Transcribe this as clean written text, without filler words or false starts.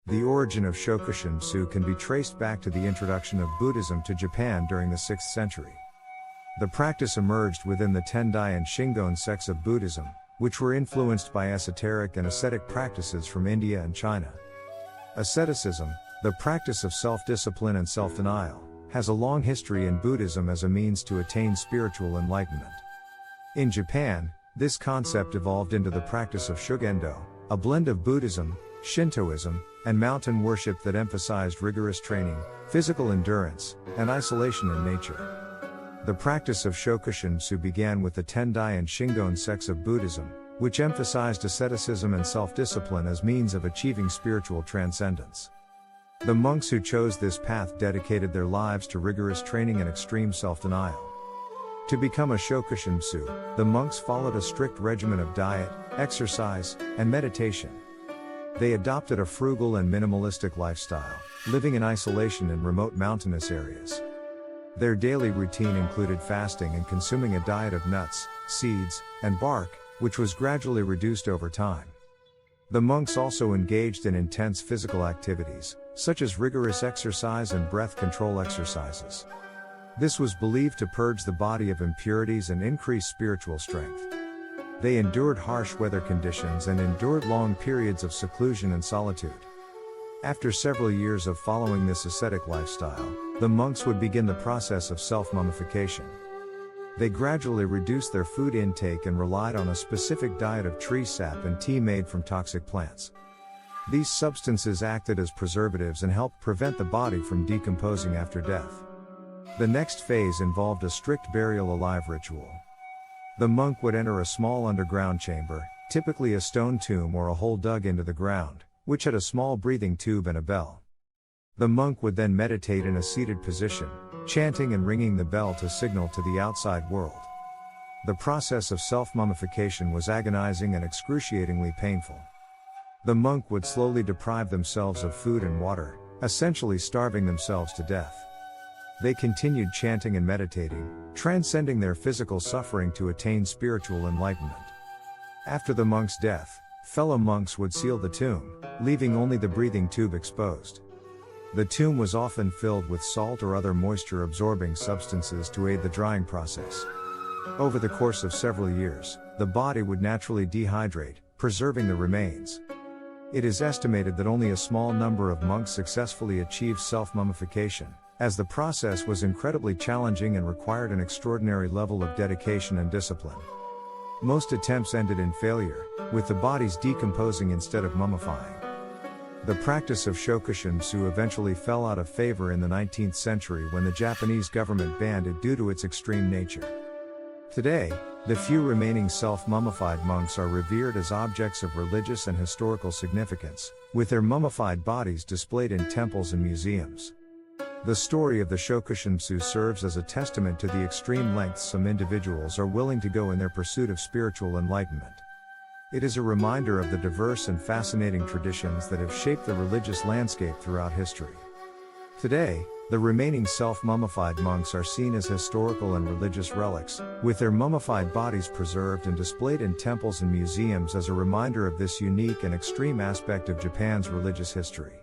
The origin of Sokushinbutsu can be traced back to the introduction of Buddhism to Japan during the 6th century. The practice emerged within the Tendai and Shingon sects of Buddhism, which were influenced by esoteric and ascetic practices from India and China. Asceticism, the practice of self-discipline and self-denial, has a long history in Buddhism as a means to attain spiritual enlightenment. In Japan, this concept evolved into the practice of Shugendo, a blend of Buddhism, Shintoism, and mountain worship that emphasized rigorous training, physical endurance, and isolation in nature. The practice of Sokushinbutsu began with the Tendai and Shingon sects of Buddhism, which emphasized asceticism and self-discipline as means of achieving spiritual transcendence. The monks who chose this path dedicated their lives to rigorous training and extreme self-denial. To become a Sokushinbutsu, the monks followed a strict regimen of diet, exercise, and meditation. They adopted a frugal and minimalistic lifestyle, living in isolation in remote mountainous areas. Their daily routine included fasting and consuming a diet of nuts, seeds, and bark, which was gradually reduced over time. The monks also engaged in intense physical activities, such as rigorous exercise and breath control exercises. This was believed to purge the body of impurities and increase spiritual strength. They endured harsh weather conditions and endured long periods of seclusion and solitude. After several years of following this ascetic lifestyle, the monks would begin the process of self-mummification. They gradually reduced their food intake and relied on a specific diet of tree sap and tea made from toxic plants. These substances acted as preservatives and helped prevent the body from decomposing after death. The next phase involved a strict burial alive ritual. The monk would enter a small underground chamber, typically a stone tomb or a hole dug into the ground, which had a small breathing tube and a bell. The monk would then meditate in a seated position, chanting and ringing the bell to signal to the outside world. The process of self-mummification was agonizing and excruciatingly painful. The monk would slowly deprive themselves of food and water, essentially starving themselves to death. They continued chanting and meditating, transcending their physical suffering to attain spiritual enlightenment. After the monk's death, fellow monks would seal the tomb, leaving only the breathing tube exposed. The tomb was often filled with salt or other moisture-absorbing substances to aid the drying process. Over the course of several years, the body would naturally dehydrate, preserving the remains. It is estimated that only a small number of monks successfully achieved self-mummification, as the process was incredibly challenging and required an extraordinary level of dedication and discipline. Most attempts ended in failure, with the bodies decomposing instead of mummifying. The practice of Sokushinbutsu eventually fell out of favor in the 19th century when the Japanese government banned it due to its extreme nature. Today, the few remaining self-mummified monks are revered as objects of religious and historical significance, with their mummified bodies displayed in temples and museums. The story of the Sokushinbutsu serves as a testament to the extreme lengths some individuals are willing to go in their pursuit of spiritual enlightenment. It is a reminder of the diverse and fascinating traditions that have shaped the religious landscape throughout history. Today, the remaining self-mummified monks are seen as historical and religious relics, with their mummified bodies preserved and displayed in temples and museums as a reminder of this unique and extreme aspect of Japan's religious history.